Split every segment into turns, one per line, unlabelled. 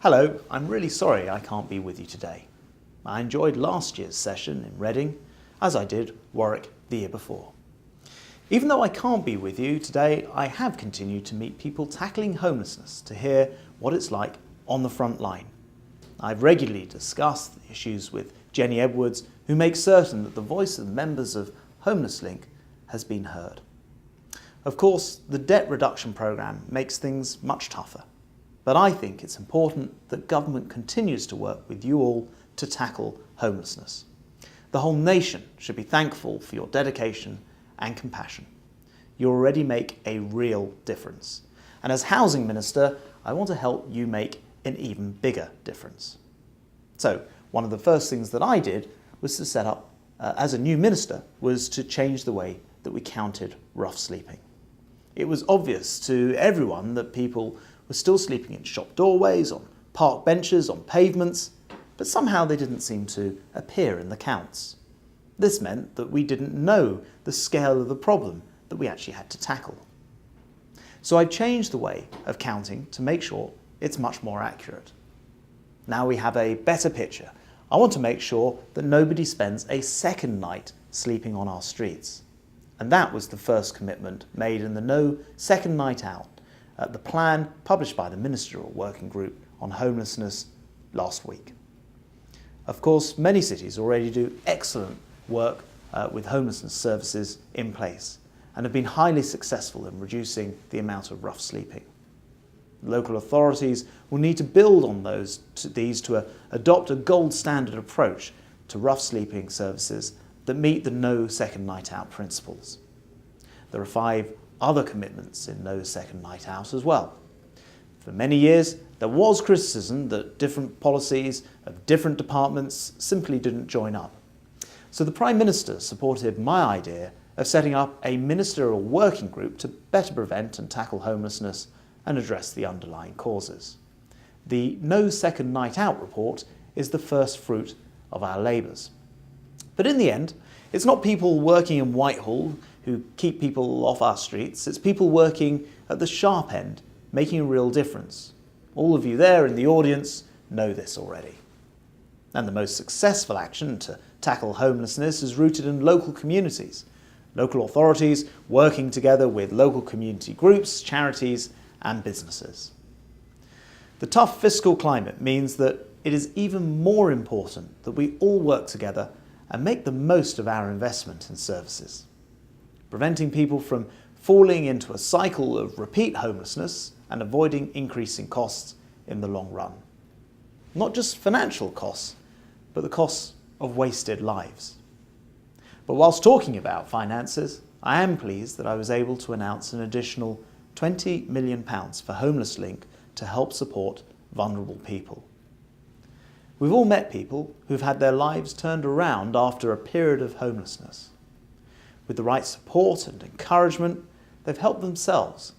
Hello, I'm really sorry I can't be with you today. I enjoyed last year's session in Reading, as I did Warwick the year before. Even though I can't be with you today, I have continued to meet people tackling homelessness to hear what it's like on the front line. I've regularly discussed the issues with Jenny Edwards, who makes certain that the voice of members of Homeless Link has been heard. Of course, the debt reduction programme makes things much tougher, but I think it's important that government continues to work with you all to tackle homelessness. The whole nation should be thankful for your dedication and compassion. You already make a real difference. And as Housing Minister, I want to help you make an even bigger difference. So, one of the first things that I did was to set up, as a new minister, was to change the way that we counted rough sleeping. It was obvious to everyone that people were still sleeping in shop doorways, on park benches, on pavements, but somehow they didn't seem to appear in the counts. This meant that we didn't know the scale of the problem that we actually had to tackle. So I changed the way of counting to make sure it's much more accurate. Now we have a better picture. I want to make sure that nobody spends a second night sleeping on our streets. And that was the first commitment made in the No Second Night Out, the plan published by the Ministerial Working Group on Homelessness last week. Of course, many cities already do excellent work with homelessness services in place and have been highly successful in reducing the amount of rough sleeping. Local authorities will need to build on these to adopt a gold standard approach to rough sleeping services that meet the No Second Night Out principles. There are 5 other commitments in No Second Night Out as well. For many years, there was criticism that different policies of different departments simply didn't join up. So the Prime Minister supported my idea of setting up a ministerial working group to better prevent and tackle homelessness and address the underlying causes. The No Second Night Out report is the first fruit of our labours. But in the end, it's not people working in Whitehall who keep people off our streets, it's people working at the sharp end, making a real difference. All of you there in the audience know this already. And the most successful action to tackle homelessness is rooted in local communities. Local authorities working together with local community groups, charities and businesses. The tough fiscal climate means that it is even more important that we all work together and make the most of our investment in services. Preventing people from falling into a cycle of repeat homelessness and avoiding increasing costs in the long run. Not just financial costs, but the costs of wasted lives. But whilst talking about finances, I am pleased that I was able to announce an additional £20 million for Homeless Link to help support vulnerable people. We've all met people who've had their lives turned around after a period of homelessness. With the right support and encouragement, they've helped themselves,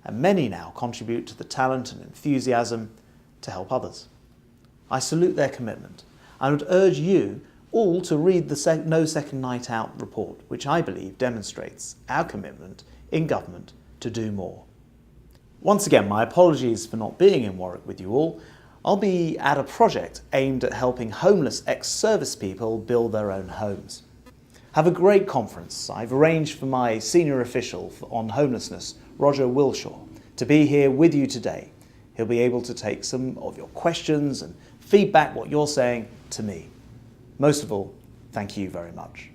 and many now contribute to the talent and enthusiasm to help others. I salute their commitment. I would urge you all to read the No Second Night Out report, which I believe demonstrates our commitment in government to do more. Once again, my apologies for not being in Warwick with you all. I'll be at a project aimed at helping homeless ex-service people build their own homes. Have a great conference. I've arranged for my senior official on homelessness, Roger Wilshaw, to be here with you today. He'll be able to take some of your questions and feedback what you're saying to me. Most of all, thank you very much.